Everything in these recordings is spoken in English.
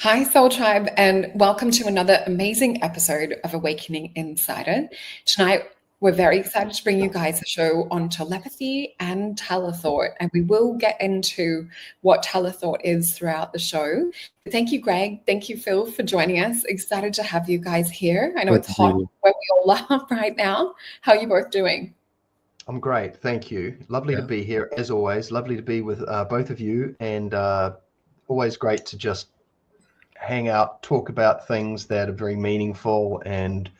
Hi, Soul Tribe, and welcome to another amazing episode of Awakening Insider. Tonight, we're very excited to bring you guys a show on telepathy and telethought, and we will get into what telethought is throughout the show. Thank you, Greg. Thank you, Phil, for joining us. Excited to have you guys here. I know it's hot where we all are right now. How are you both doing? I'm great, thank you. Lovely to be here, as always. Lovely to be with both of you, and always great to just hang out, talk about things that are very meaningful and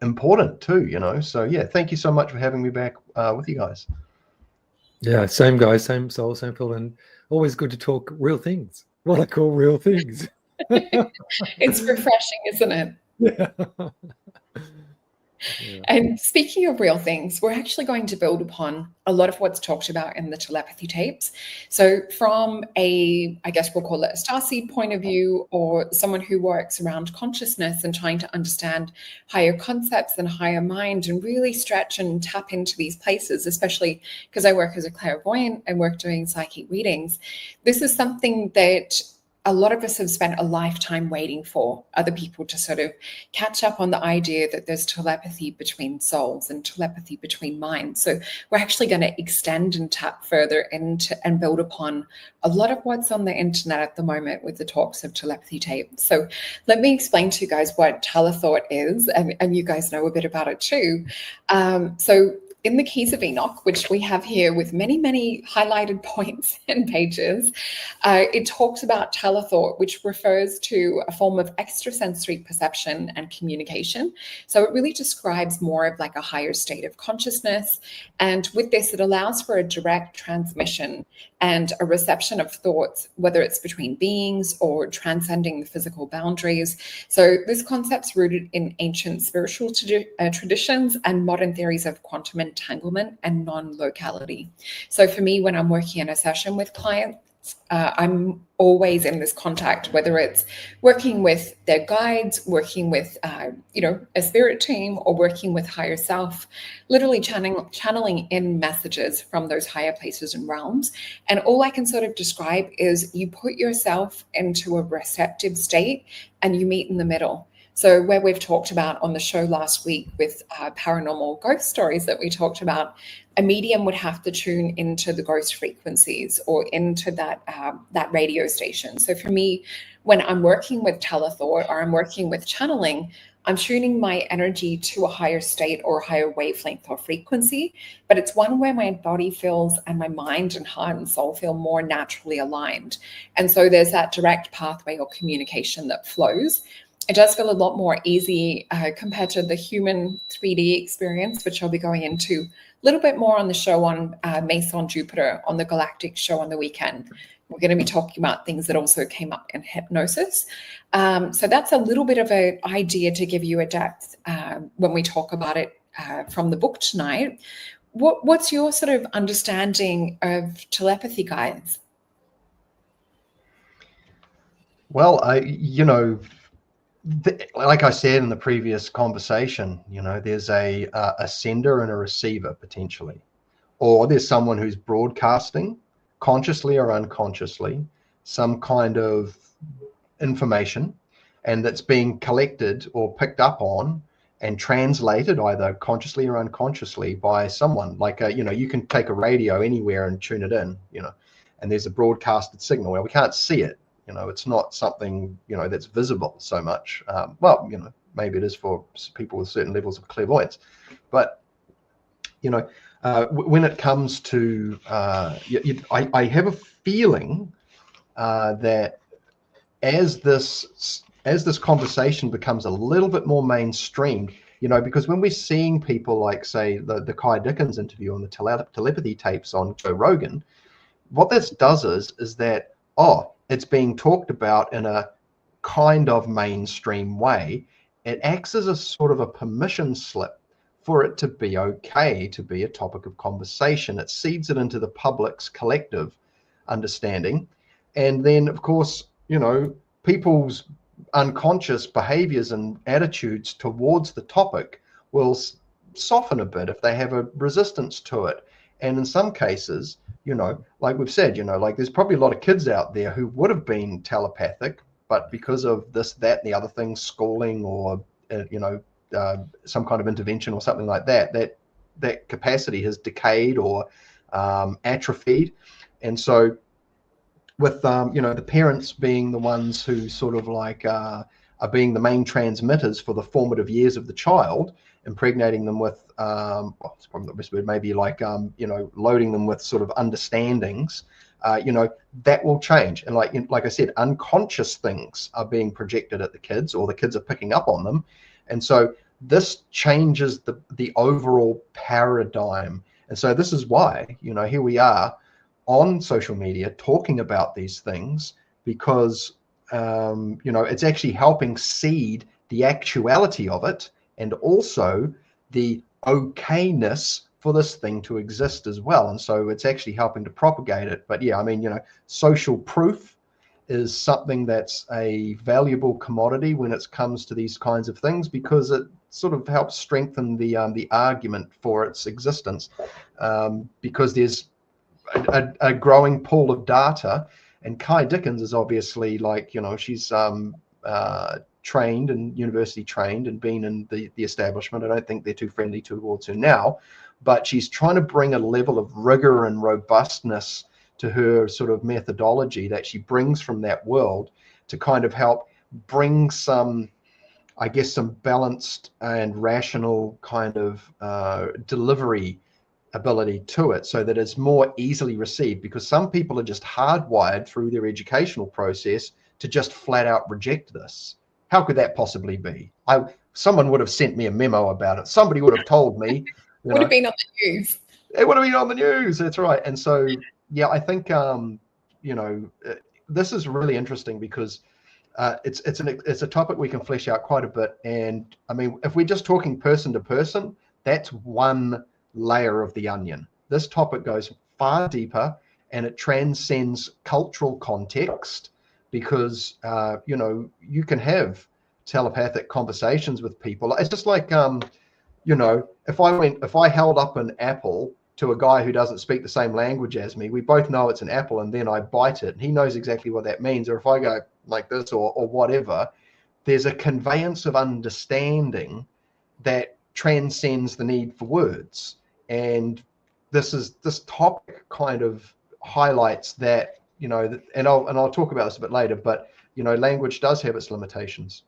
important too, So yeah, thank you so much for having me back with you guys. Yeah, same guys, same soul, same Phil, and always good to talk real things. What I call real things. It's refreshing, isn't it? Yeah. And speaking of real things, we're actually going to build upon a lot of what's talked about in the telepathy tapes. So from I guess we'll call it a starseed point of view, or someone who works around consciousness and trying to understand higher concepts and higher mind and really stretch and tap into these places, especially because I work as a clairvoyant and work doing psychic readings. This is something that a lot of us have spent a lifetime waiting for other people to sort of catch up on the idea that there's telepathy between souls and telepathy between minds. So we're actually going to extend and tap further into and build upon a lot of what's on the internet at the moment with the talks of telepathy tape. So let me explain to you guys what telethought is, and you guys know a bit about it too. So in the Keys of Enoch, which we have here with many, many highlighted points and pages, it talks about telethought, which refers to a form of extrasensory perception and communication. So it really describes more of like a higher state of consciousness. And with this, it allows for a direct transmission and a reception of thoughts, whether it's between beings or transcending the physical boundaries. So this concept's rooted in ancient spiritual traditions and modern theories of quantum entanglement and non-locality. So for me, when I'm working in a session with clients, I'm always in this contact, whether it's working with their guides, working with, a spirit team, or working with higher self, literally channeling in messages from those higher places and realms. And all I can sort of describe is you put yourself into a receptive state and you meet in the middle. So where we've talked about on the show last week with paranormal ghost stories that we talked about, a medium would have to tune into the ghost frequencies or into that radio station. So for me, when I'm working with telethought or I'm working with channeling, I'm tuning my energy to a higher state or higher wavelength or frequency, but it's one where my body feels and my mind and heart and soul feel more naturally aligned. And so there's that direct pathway or communication that flows. It does feel a lot more easy compared to the human 3D experience, which I'll be going into a little bit more on the show on Mason Jupiter on the Galactic show on the weekend. We're going to be talking about things that also came up in hypnosis. So that's a little bit of an idea to give you a depth when we talk about it from the book tonight. What's your sort of understanding of telepathy, guys? Well, like I said in the previous conversation, there's a sender and a receiver potentially, or there's someone who's broadcasting consciously or unconsciously some kind of information, and that's being collected or picked up on and translated either consciously or unconsciously by someone. Like you can take a radio anywhere and tune it in, and there's a broadcasted signal. Well, we can't see it. It's not something, that's visible so much. Maybe it is for people with certain levels of clairvoyance. But, when it comes to, I have a feeling that as this conversation becomes a little bit more mainstream, because when we're seeing people like, say, the Kai Dickens interview on the telepathy tapes on Joe Rogan, what this does is that, it's being talked about in a kind of mainstream way. It acts as a sort of a permission slip for it to be okay to be a topic of conversation. It seeds it into the public's collective understanding. And then, of course, people's unconscious behaviors and attitudes towards the topic will soften a bit if they have a resistance to it. And in some cases, like we've said, like there's probably a lot of kids out there who would have been telepathic but because of this, that, and the other things, schooling or some kind of intervention or something like that, that capacity has decayed or atrophied. And so with the parents being the ones who sort of like are being the main transmitters for the formative years of the child, impregnating them with it's probably not the best word, maybe like loading them with sort of understandings, that will change. And like I said, unconscious things are being projected at the kids, or the kids are picking up on them. And so this changes the overall paradigm. And so this is why, here we are on social media talking about these things, because it's actually helping seed the actuality of it, and also the okayness for this thing to exist as well. And so it's actually helping to propagate it. But yeah, I mean, social proof is something that's a valuable commodity when it comes to these kinds of things, because it sort of helps strengthen the argument for its existence, because there's a growing pool of data. And Kai Dickens is obviously she's trained and university trained and been in the establishment. I don't think they're too friendly towards her now, but she's trying to bring a level of rigor and robustness to her sort of methodology that she brings from that world, to kind of help bring some balanced and rational kind of delivery ability to it, so that it's more easily received. Because some people are just hardwired through their educational process to just flat out reject this. How could that possibly be? Someone would have sent me a memo about it. Somebody would have told me. Would have been on the news. It would have been on the news. That's right. And so, yeah, I think this is really interesting, because it's a topic we can flesh out quite a bit. And I mean, if we're just talking person to person, that's one layer of the onion. This topic goes far deeper, and it transcends cultural context, because you can have telepathic conversations with people. It's just like if I held up an apple to a guy who doesn't speak the same language as me, we both know it's an apple, and then I bite it, and he knows exactly what that means. Or if I go like this or whatever, there's a conveyance of understanding that transcends the need for words. And this topic kind of highlights that, and I'll talk about this a bit later, but language does have its limitations.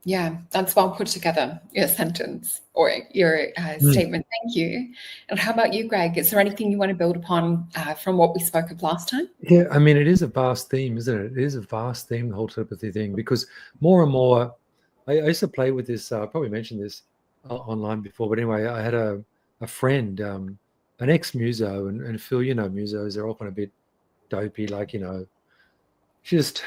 Yeah, that's well put together, your sentence or your statement. Thank you. And how about you, Greg? Is there anything you want to build upon from what we spoke of last time? Yeah, I mean, it is a vast theme, isn't it? It is a vast theme, the whole telepathy thing, because more and more, I used to play with this, I probably mentioned this online before, but anyway, I had a friend, an ex-muso, and Phil, musos, they're often a bit dopey, just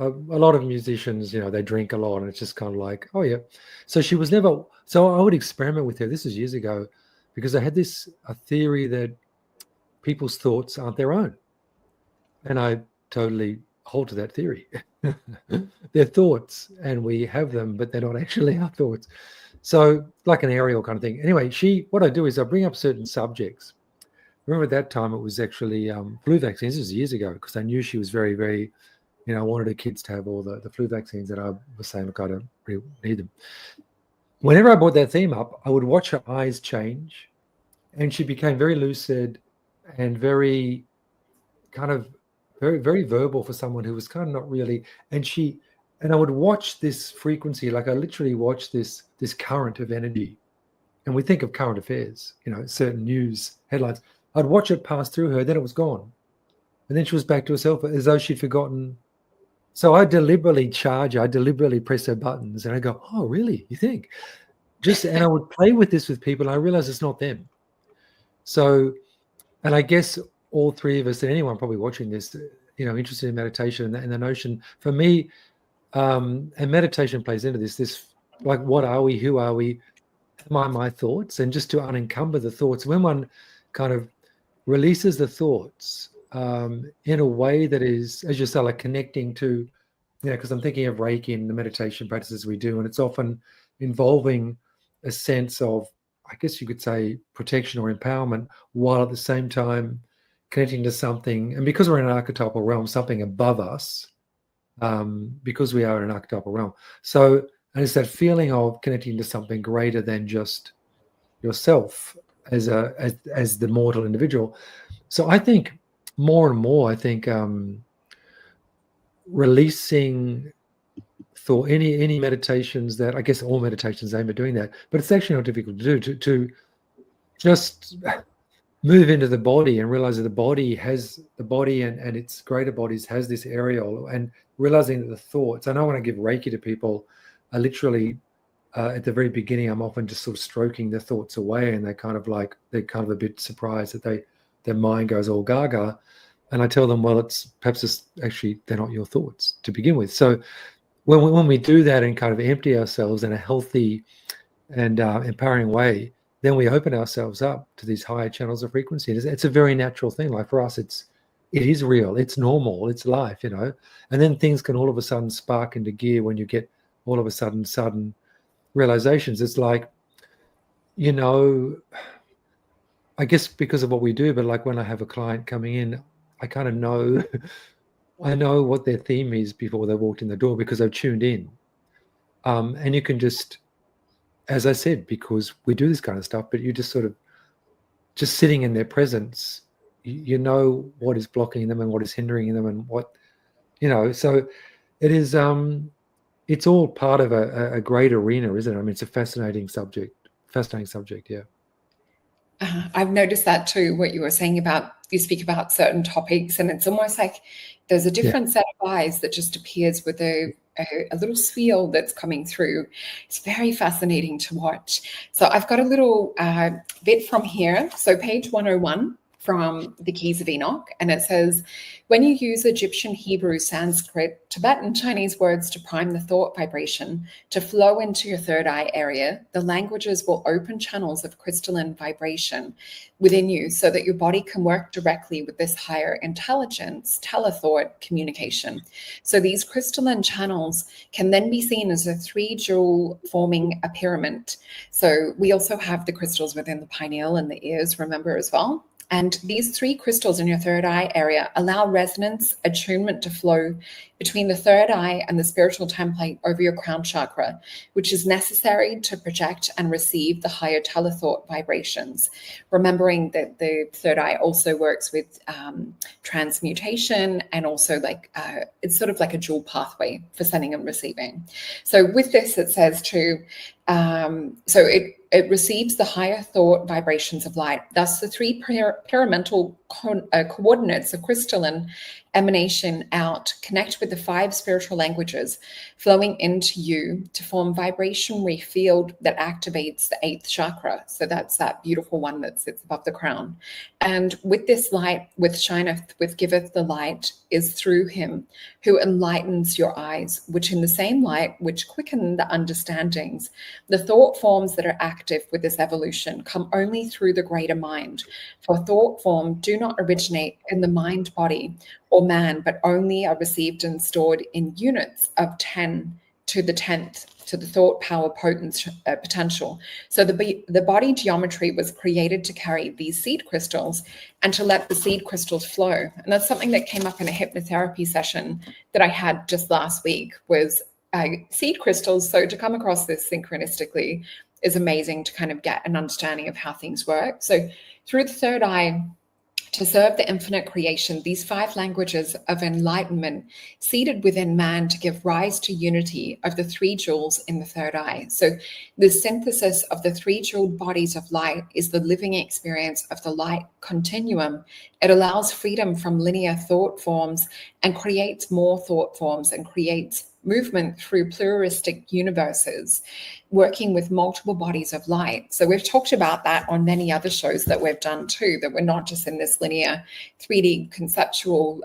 a lot of musicians, they drink a lot, and it's just kind of like, oh yeah. So I would experiment with her. This was years ago, because I had a theory that people's thoughts aren't their own. And I totally hold to that theory. They're thoughts, and we have them, but they're not actually our thoughts. So like an aerial kind of thing. Anyway, what I do is I bring up certain subjects. Remember at that time it was actually flu vaccines. This was years ago, because I knew she was very, very, I wanted her kids to have all the flu vaccines, and I was saying, look, I don't really need them. Whenever I brought that theme up, I would watch her eyes change, and she became very lucid and very kind of very, very verbal for someone who was kind of not really. And I would watch this frequency, like I literally watched this current of energy. And we think of current affairs, certain news headlines. I'd watch it pass through her, then it was gone. And then she was back to herself as though she'd forgotten. So I deliberately press her buttons, and I go, oh, really? You think? And I would play with this with people, and I realized it's not them. So, and I guess all three of us, and anyone probably watching this, interested in meditation and the notion, for me, and meditation plays into this, like, what are we? Who are we? Am I my thoughts? And just to unencumber the thoughts, when one kind of releases the thoughts in a way that is, as you say, like connecting to, because I'm thinking of Reiki and the meditation practices we do, and it's often involving a sense of, I guess you could say, protection or empowerment, while at the same time connecting to something. And because we're in an archetypal realm, something above us, because we are in an archetypal realm. So, and it's that feeling of connecting to something greater than just yourself as the mortal individual. So I think more and more, releasing thought, any meditations that, I guess all meditations aim at doing that, but it's actually not difficult to do, to just move into the body and realize that the body and its greater bodies has this areole, and realizing that the thoughts, I know when I give Reiki to people, I literally at the very beginning, I'm often just sort of stroking the thoughts away, and they're kind of a bit surprised that their mind goes all gaga. And I tell them, well, actually, they're not your thoughts to begin with. So when we do that and kind of empty ourselves in a healthy and empowering way, then we open ourselves up to these higher channels of frequency. It's a very natural thing. Like for us, it is real. It's normal. It's life, And then things can all of a sudden spark into gear when you get all of a sudden realizations. It's like, I guess because of what we do, but like when I have a client coming in, I kind of know, I know what their theme is before they walked in the door because I've tuned in. And you can just, as I said, because we do this kind of stuff, but you just sort of just sitting in their presence, you know what is blocking them and what is hindering them and what, so it is, it's all part of a great arena, isn't it? I mean, it's a fascinating subject, yeah. I've noticed that too, what you were saying about, you speak about certain topics, and it's almost like there's a different set of eyes that just appears with a little sphere that's coming through. It's very fascinating to watch. So I've got a little bit from here. So page 101 from the Keys of Enoch, and it says, when you use Egyptian, Hebrew, Sanskrit, Tibetan, Chinese words to prime the thought vibration to flow into your third eye area, the languages will open channels of crystalline vibration within you so that your body can work directly with this higher intelligence, telethought communication. So these crystalline channels can then be seen as a 3-jewel forming a pyramid. So we also have the crystals within the pineal and the ears, remember, as well. And these 3 crystals in your third eye area allow resonance, attunement to flow between the third eye and the spiritual template over your crown chakra, which is necessary to project and receive the higher telethought vibrations. Remembering that the third eye also works with transmutation, and also it's sort of like a dual pathway for sending and receiving. So with this, it says so it receives the higher thought vibrations of light. Thus, the 3 pyramidal coordinates of crystalline emanation out connect with the 5 spiritual languages flowing into you to form vibrationary field that activates the 8th chakra. So that's that beautiful one that sits above the crown. And with this light, with shineth, with giveth the light, is through him who enlightens your eyes, which in the same light which quicken the understandings, the thought forms that are active with this evolution come only through the greater mind. For thought form do not originate in the mind body or man, but only are received and stored in units of 10 to the 10th to the thought power potential. So the body geometry was created to carry these seed crystals and to let the seed crystals flow. And that's something that came up in a hypnotherapy session that I had just last week, was seed crystals. So to come across this synchronistically is amazing, to kind of get an understanding of how things work. So through the third eye, to serve the infinite creation, these 5 languages of enlightenment seated within man to give rise to unity of the 3 jewels in the third eye. So the synthesis of the 3 jeweled bodies of light is the living experience of the light continuum. It allows freedom from linear thought forms and creates more thought forms, and creates movement through pluralistic universes, working with multiple bodies of light. So we've talked about that on many other shows that we've done too, that we're not just in this linear 3D conceptual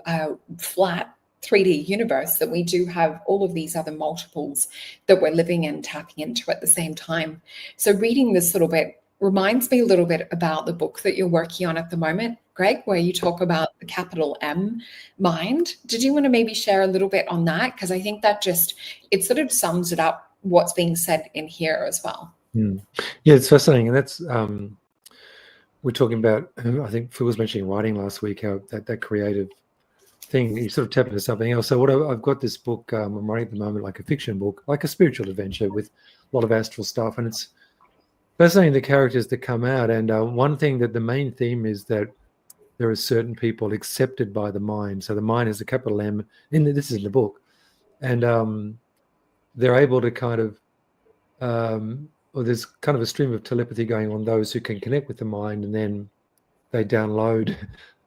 flat 3D universe, that we do have all of these other multiples that we're living in, tapping into at the same time. So reading this little bit reminds me a little bit about the book that you're working on at the moment, Greg, where you talk about the capital M mind. Did you want to maybe share a little bit on that? Because I think that it sort of sums it up, what's being said in here as well. Yeah, it's fascinating. And that's, we're talking about, I think Phil was mentioning writing last week, how that creative thing. You sort of tap into something else. So I've got this book I'm writing at the moment, like a fiction book, like a spiritual adventure with a lot of astral stuff, and it's fascinating the characters that come out. And one thing that the main theme is that there are certain people accepted by the mind. So the mind is a capital M. This is in the book, and they're able to kind of, or there's kind of a stream of telepathy going on. Those who can connect with the mind, and then they download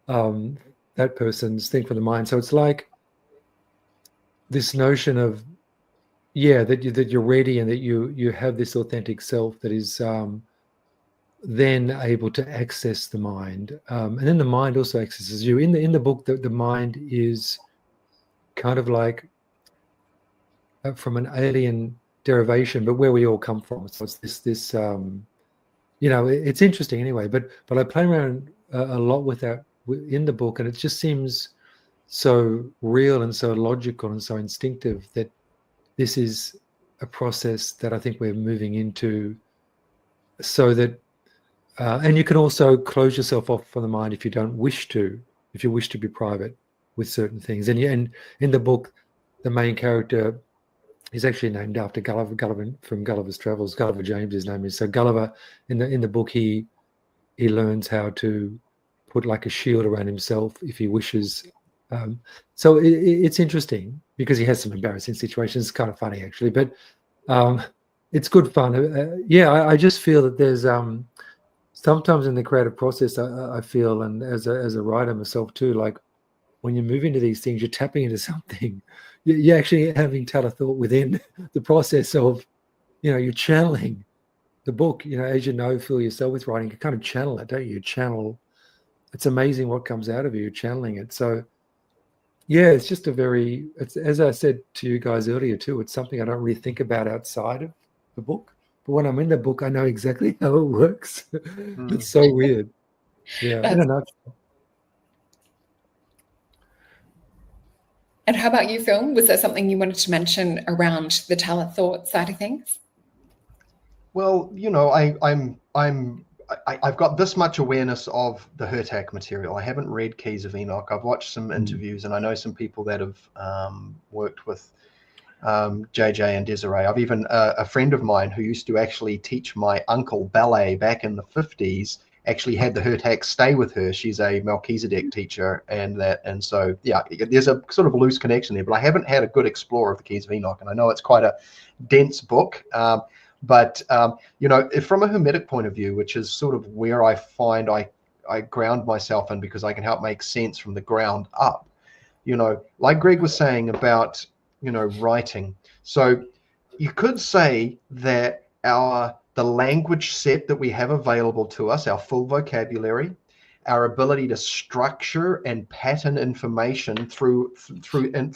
that person's thing from the mind. So it's like this notion of, that you're ready and that you have this authentic self that is then able to access the mind, and then the mind also accesses you. In the book, the mind is kind of like from an alien derivation, but where we all come from. So it's this it's interesting anyway. But I play around a lot with that in the book, and it just seems so real and so logical and so instinctive that this is a process that I think we're moving into, so that and you can also close yourself off from the mind if you don't wish to, if you wish to be private with certain things. And in the book, the main character is actually named after Gulliver from Gulliver's Travels. Gulliver James, his name is. So Gulliver, in the book, he learns how to put like a shield around himself if he wishes. So it's interesting because he has some embarrassing situations. It's kind of funny actually, but it's good fun. I just feel that there's sometimes in the creative process, I feel, and as a writer myself too, like when you move into these things, you're tapping into something. You're actually having telethought within the process of, you're channeling the book. As you know, Phil, yourself with writing, you kind of channel it, don't you? You channel. It's amazing what comes out of you. You're channeling it. So, yeah, it's just it's, as I said to you guys earlier too, it's something I don't really think about outside of the book. But when I'm in the book, I know exactly how it works. It's so weird. Yeah, I don't know. And how about you, Phil? Was there something you wanted to mention around the telethought side of things? Well, I've got this much awareness of the Hurtak material. I haven't read Keys of Enoch. I've watched some interviews, and I know some people that have worked with JJ and Desiree. I've even a friend of mine who used to actually teach my uncle ballet back in the 50s actually had the Hurtak stay with her. She's a Melchizedek teacher, and so yeah, there's a sort of a loose connection there. But I haven't had a good explore of the Keys of Enoch, and I know it's quite a dense book. But from a Hermetic point of view, which is sort of where I find I ground myself in, because I can help make sense from the ground up. Like Greg was saying about writing. So you could say that the language set that we have available to us, our full vocabulary, our ability to structure and pattern information through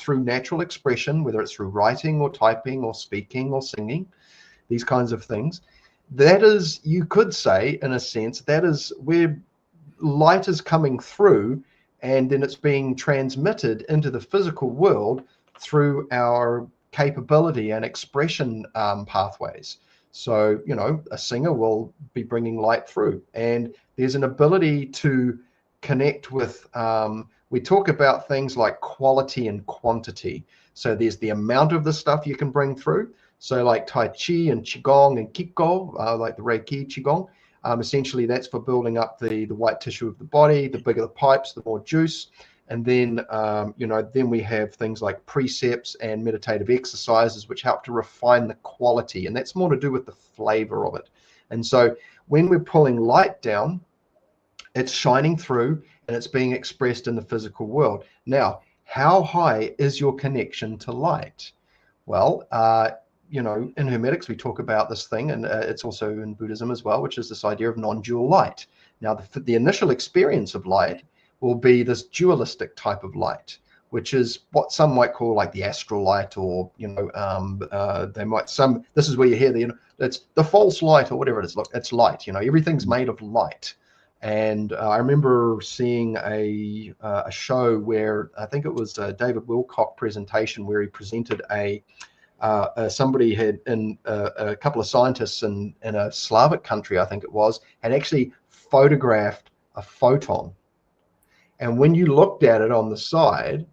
natural expression, whether it's through writing or typing or speaking or singing, these kinds of things, that is, you could say, in a sense, that is where light is coming through, and then it's being transmitted into the physical world through our capability and expression pathways. So, a singer will be bringing light through, and there's an ability to connect with, we talk about things like quality and quantity. So there's the amount of the stuff you can bring through. So like Tai Chi and Qigong and Kiko, like the Reiki Qigong, essentially that's for building up the white tissue of the body. The bigger the pipes, the more juice. And then, then we have things like precepts and meditative exercises, which help to refine the quality. And that's more to do with the flavor of it. And so when we're pulling light down, it's shining through and it's being expressed in the physical world. Now, how high is your connection to light? Well, in Hermetics, we talk about this thing, and it's also in Buddhism as well, which is this idea of non-dual light. Now, the initial experience of light will be this dualistic type of light, which is what some might call like the astral light, or this is where you hear it's the false light or whatever it is. Look, it's light. Everything's made of light. And I remember seeing a show where I think it was a David Wilcock presentation, where he presented somebody had a couple of scientists in a Slavic country, I think it was, had actually photographed a photon. And when you looked at it on the side,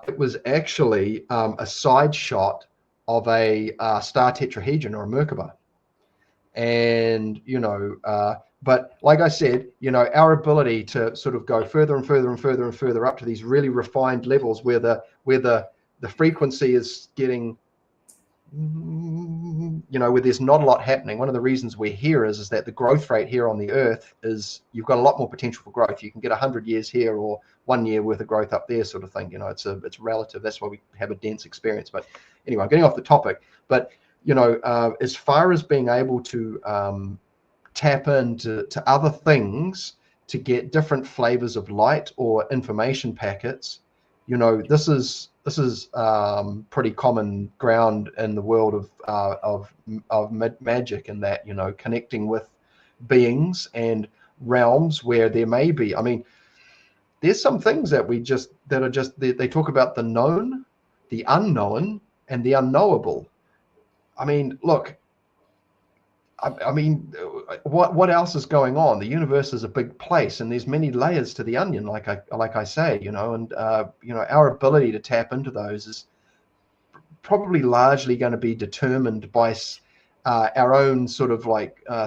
it was actually a side shot of a star tetrahedron or a Merkaba. And, but like I said, our ability to sort of go further and further and further and further up to these really refined levels where the frequency is getting, where there's not a lot happening. One of the reasons we're here is that the growth rate here on the Earth is, you've got a lot more potential for growth. You can get 100 years here or 1 year worth of growth up there, sort of thing. It's relative. That's why we have a dense experience. But anyway, I'm getting off the topic. But as far as being able to tap into other things to get different flavors of light or information packets, this is pretty common ground in the world of magic, in that connecting with beings and realms where there may be. I mean, there's some things that they talk about the known, the unknown, and the unknowable. I mean, look, I mean, what else is going on? The universe is a big place, and there's many layers to the onion, like I say, and our ability to tap into those is probably largely going to be determined by our own sort of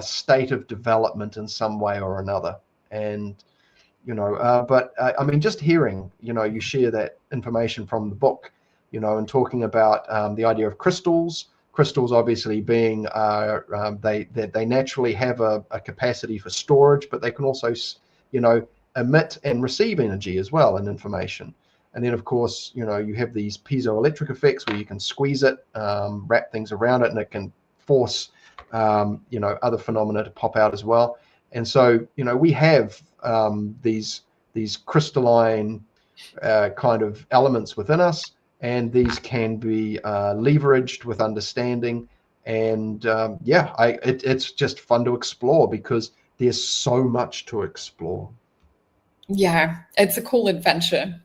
state of development in some way or another. And but I mean, just hearing you share that information from the book, and talking about the idea of crystals obviously being they naturally have a capacity for storage, but they can also emit and receive energy as well, and information. And then of course you have these piezoelectric effects where you can squeeze it, wrap things around it, and it can force other phenomena to pop out as well. And so we have these crystalline kind of elements within us, and these can be leveraged with understanding. And it's just fun to explore because there's so much to explore. Yeah, it's a cool adventure.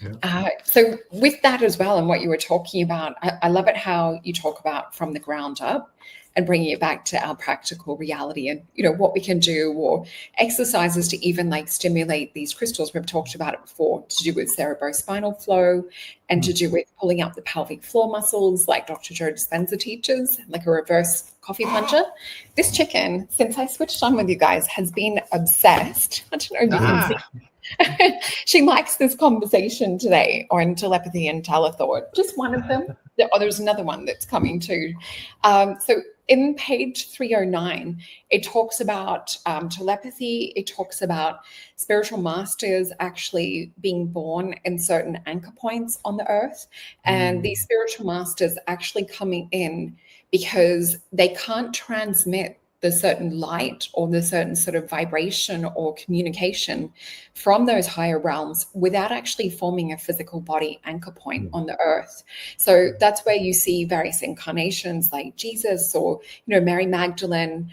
Yeah. So with that as well, and what you were talking about, I love it how you talk about from the ground up and bringing it back to our practical reality, and what we can do, or exercises to even stimulate these crystals. We've talked about it before, to do with cerebrospinal flow and to do with pulling up the pelvic floor muscles, like Dr. Joe Dispenza teaches, like a reverse coffee plunger. This chicken, since I switched on with you guys, has been obsessed. I don't know if you can see. She likes this conversation today on Telepathy and Telethought. Just one of them. There's another one that's coming too. So in page 309, it talks about telepathy. It talks about spiritual masters actually being born in certain anchor points on the earth. And these spiritual masters actually coming in because they can't transmit the certain light or the certain sort of vibration or communication from those higher realms without actually forming a physical body anchor point on the earth. So that's where you see various incarnations like Jesus or, Mary Magdalene.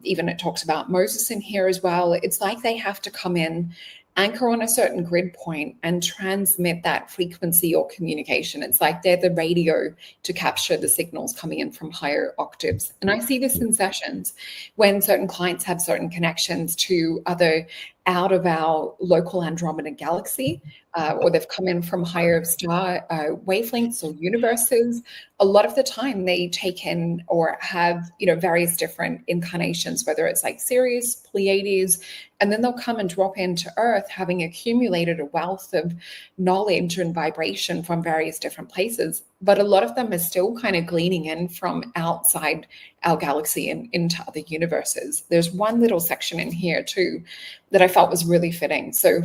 Even it talks about Moses in here as well. It's like they have to come in, anchor on a certain grid point and transmit that frequency or communication. It's like they're the radio to capture the signals coming in from higher octaves. And I see this in sessions when certain clients have certain connections to other out of our local Andromeda galaxy, or they've come in from higher star wavelengths or universes. A lot of the time they take in or have, various different incarnations, whether it's like Sirius, Pleiades, and then they'll come and drop into Earth having accumulated a wealth of knowledge and vibration from various different places. But a lot of them are still kind of gleaning in from outside our galaxy and into other universes. There's one little section in here too that I felt was really fitting. So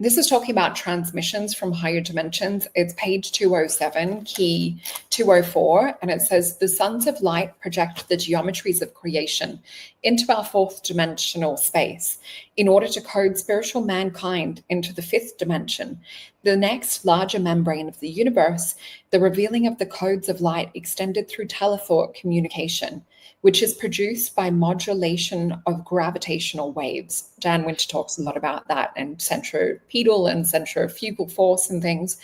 this is talking about transmissions from higher dimensions. It's page 207, key 204, and it says, the sons of light project the geometries of creation into our fourth dimensional space in order to code spiritual mankind into the fifth dimension, the next larger membrane of the universe, the revealing of the codes of light extended through telethought communication. which is produced by modulation of gravitational waves. Dan Winter talks a lot about that, and centripetal and centrifugal force and things.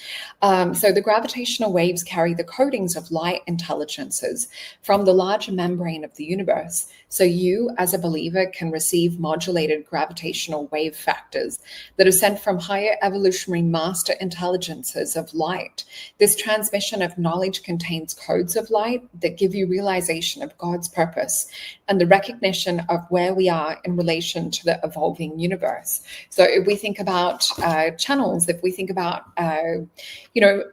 So the gravitational waves carry the codings of light intelligences from the larger membrane of the universe. So you, as a believer, can receive modulated gravitational wave factors that are sent from higher evolutionary master intelligences of light. This transmission of knowledge contains codes of light that give you realization of God's purpose and the recognition of where we are in relation to the evolving universe. So if we think about channels, if we think about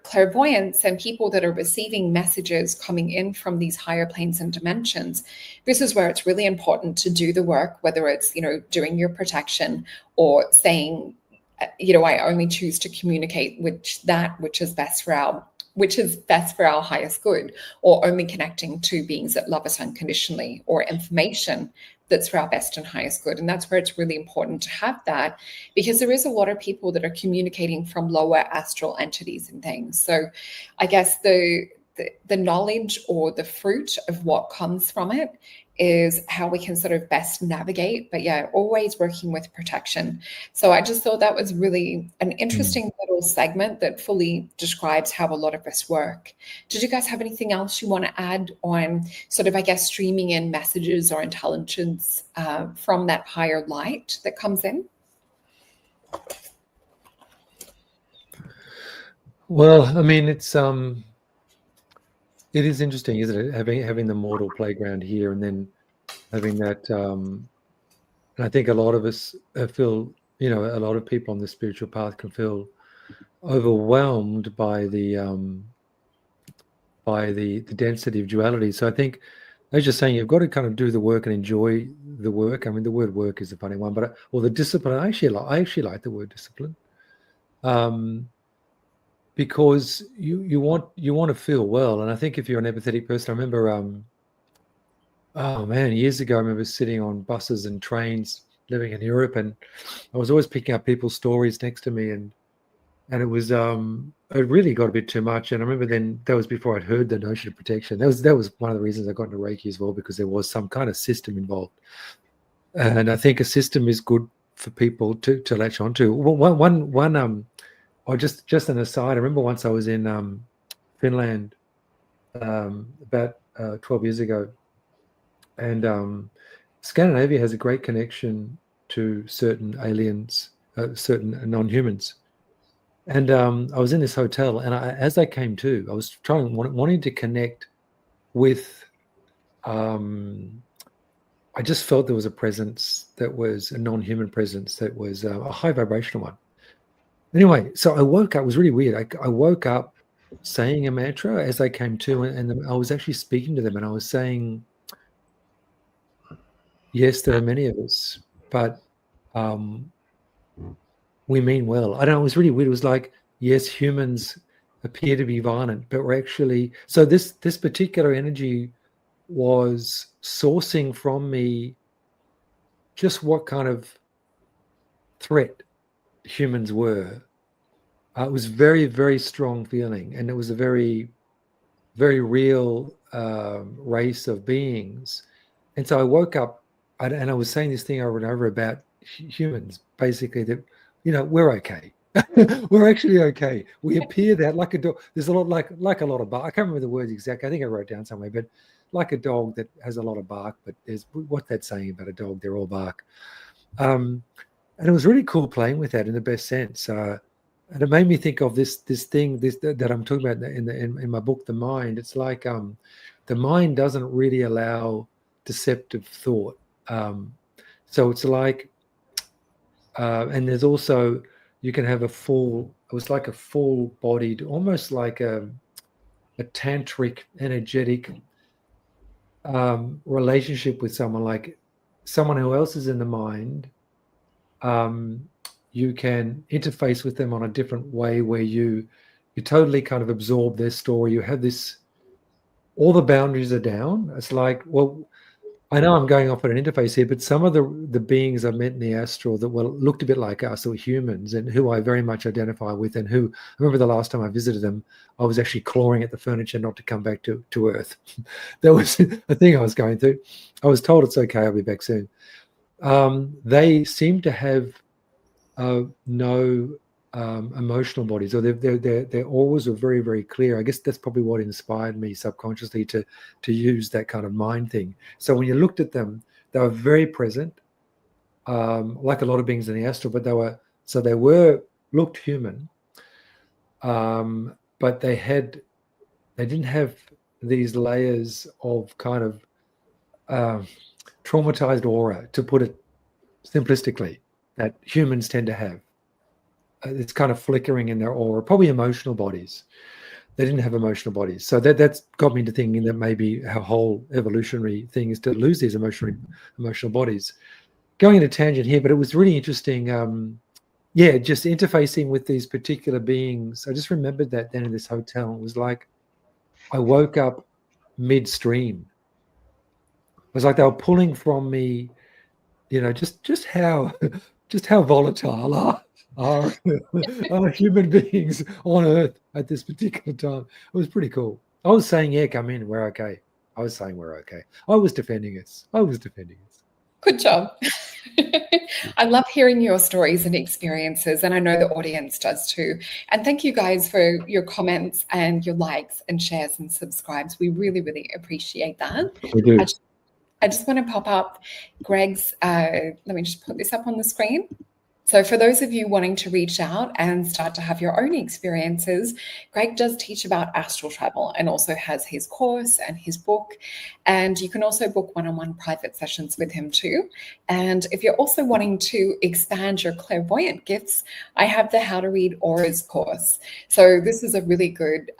clairvoyance and people that are receiving messages coming in from these higher planes and dimensions, this is where it's really important to do the work, whether it's, doing your protection or saying, I only choose to communicate which is best for our highest good, or only connecting to beings that love us unconditionally, or information that's for our best and highest good. And that's where it's really important to have that, because there is a lot of people that are communicating from lower astral entities and things. So I guess the knowledge or the fruit of what comes from it is how we can sort of best navigate, but yeah, always working with protection. So I just thought that was really an interesting little segment that fully describes how a lot of us work. Did you guys have anything else you want to add on sort of, I guess, streaming in messages or intelligence from that higher light that comes in? Well, I mean, it is interesting, isn't it? Having the mortal playground here, and then having that. And I think a lot of us feel, a lot of people on the spiritual path can feel overwhelmed by the density of duality. So I think, as you're saying, you've got to kind of do the work and enjoy the work. I mean, the word work is a funny one, or the discipline. I actually like the word discipline. Because you want to feel well. And I think if you're an empathetic person, I remember, years ago, I remember sitting on buses and trains living in Europe, and I was always picking up people's stories next to me, and it was it really got a bit too much. And I remember then, that was before I'd heard the notion of protection. That was one of the reasons I got into Reiki as well, because there was some kind of system involved. And I think a system is good for people to latch onto. Or just an aside, I remember once I was in Finland about 12 years ago, and Scandinavia has a great connection to certain aliens, certain non-humans. And I was in this hotel, and as I came to, I was wanting to connect with. I just felt there was a presence that was a non-human presence, that was a high vibrational one. Anyway, so I woke up. It was really weird. I woke up saying a mantra as I came to, and I was actually speaking to them, and I was saying, yes, there are many of us, but we mean well. I don't know, it was really weird. It was like, yes, humans appear to be violent, but we're actually... So this particular energy was sourcing from me just what kind of threat humans were. It was very, very strong feeling, and it was a very, very real race of beings. And so I woke up, and I was saying this thing over and over about humans, basically, that, we're okay. We're actually okay. We appear that like a dog. There's a lot like a lot of bark. I can't remember the words exactly. I think I wrote down somewhere, but like a dog that has a lot of bark. But there's what that's saying about a dog. They're all bark. And it was really cool playing with that in the best sense. And it made me think of this thing that I'm talking about in my book, The Mind. It's like the mind doesn't really allow deceptive thought. So it's like, and there's also, you can have it was like a full-bodied, almost like a tantric, energetic relationship with someone, like someone who else is in the mind. You can interface with them on a different way, where you totally kind of absorb their story. You have this, all the boundaries are down. It's like, well, I know I'm going off at an interface here, but some of the beings I met in the astral that looked a bit like us, or humans, and who I very much identify with, and who I remember the last time I visited them, I was actually clawing at the furniture not to come back to Earth. That was the thing I was going through. I was told it's okay, I'll be back soon. They seem to have no emotional bodies, or their auras are very, very clear. I guess that's probably what inspired me subconsciously to use that kind of mind thing. So when you looked at them, they were very present, like a lot of beings in the astral, but they looked human, but they didn't have these layers of kind of traumatized aura, to put it simplistically, that humans tend to have. It's kind of flickering in their aura, probably emotional bodies. They didn't have emotional bodies. So that's got me into thinking that maybe our whole evolutionary thing is to lose these emotional bodies. Going in a tangent here, but it was really interesting. Just interfacing with these particular beings. I just remembered that then in this hotel. It was like I woke up midstream. It was like they were pulling from me, just how volatile are human beings on Earth at this particular time. It was pretty cool. I was saying, yeah, come in, we're okay. I was saying we're okay. I was defending us. Good job. I love hearing your stories and experiences, and I know the audience does too. And thank you guys for your comments and your likes and shares and subscribes. We really, really appreciate that. We do. I just want to pop up Greg's, let me just put this up on the screen. So for those of you wanting to reach out and start to have your own experiences, Greg does teach about astral travel and also has his course and his book. And you can also book one-on-one private sessions with him too. And if you're also wanting to expand your clairvoyant gifts, I have the How to Read Auras course. So this is a really good,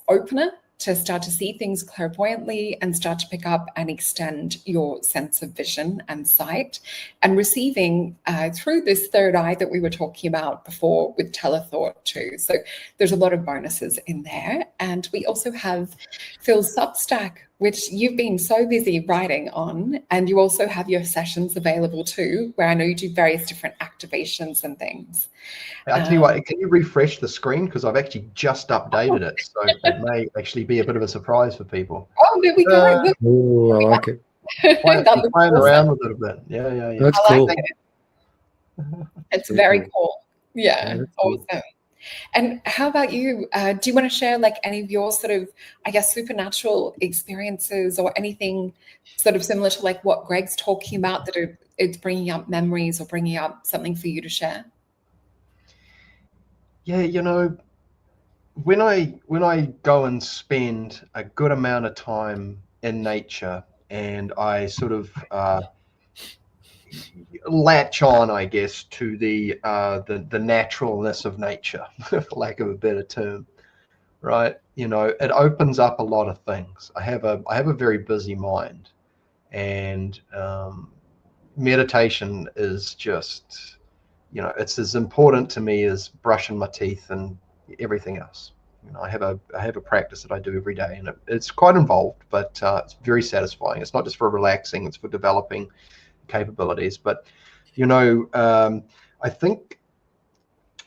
opener to start to see things clairvoyantly and start to pick up and extend your sense of vision and sight, and receiving through this third eye that we were talking about before with Telethought too. So there's a lot of bonuses in there. And we also have Phil's Substack, which you've been so busy writing on, and you also have your sessions available too, where I know you do various different activations and things. I'll tell you what, can you refresh the screen? Because I've actually just updated it, so it may actually be a bit of a surprise for people. Oh, there we go. Oh, I like it. Playing around with it a bit. Yeah. That's cool. It's very cool. Yeah, awesome. And how about you? Do you want to share like any of your sort of, supernatural experiences or anything sort of similar to like what Greg's talking about, that it's bringing up memories or bringing up something for you to share? Yeah, when I go and spend a good amount of time in nature, and I sort of latch on, I guess, to the naturalness of nature, for lack of a better term, right? It opens up a lot of things. I have a very busy mind, and meditation is just, it's as important to me as brushing my teeth and everything else. I have a practice that I do every day, and it's quite involved, but it's very satisfying. It's not just for relaxing; it's for developing capabilities. But I think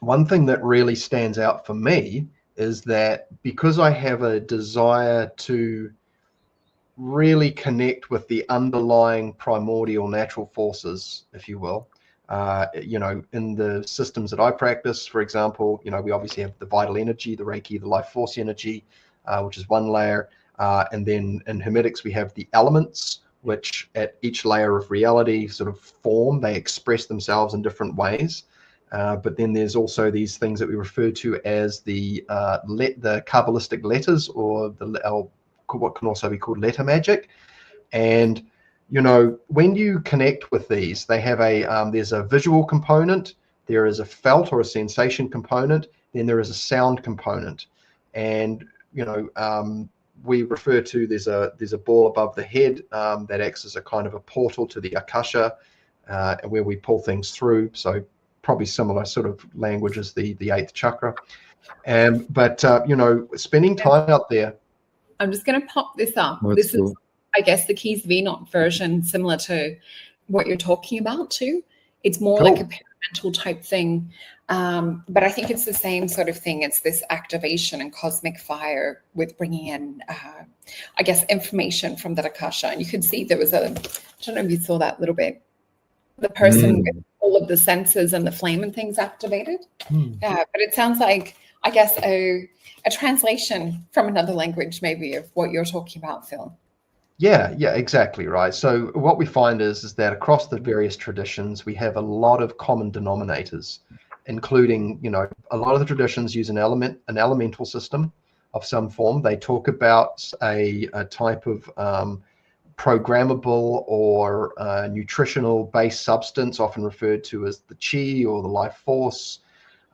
one thing that really stands out for me is that because I have a desire to really connect with the underlying primordial natural forces, if you will, in the systems that I practice, for example, we obviously have the vital energy, the Reiki, the life force energy, which is one layer. And then in Hermetics, we have the elements, which at each layer of reality sort of form, they express themselves in different ways. But then there's also these things that we refer to as the Kabbalistic letters, or what can also be called letter magic. And when you connect with these, they have there's a visual component, there is a felt or a sensation component, then there is a sound component. And we refer to, there's a ball above the head that acts as a kind of a portal to the Akasha, where we pull things through. So probably similar sort of language as the 8th chakra. But spending time out there. I'm just going to pop this up. Oh, this cool. is, I guess, the Keys of Enoch version, similar to what you're talking about too. It's more like a experimental type thing. But I think it's the same sort of thing. It's this activation and cosmic fire with bringing in, I guess, information from the Akasha. And you could see there was I don't know if you saw that little bit, the person with all of the senses and the flame and things activated. But it sounds like, I guess, a translation from another language, maybe, of what you're talking about, Phil. Yeah, exactly right. So what we find is that across the various traditions, we have a lot of common denominators, including, a lot of the traditions use an elemental system of some form. They talk about a type of programmable or nutritional based substance, often referred to as the chi or the life force.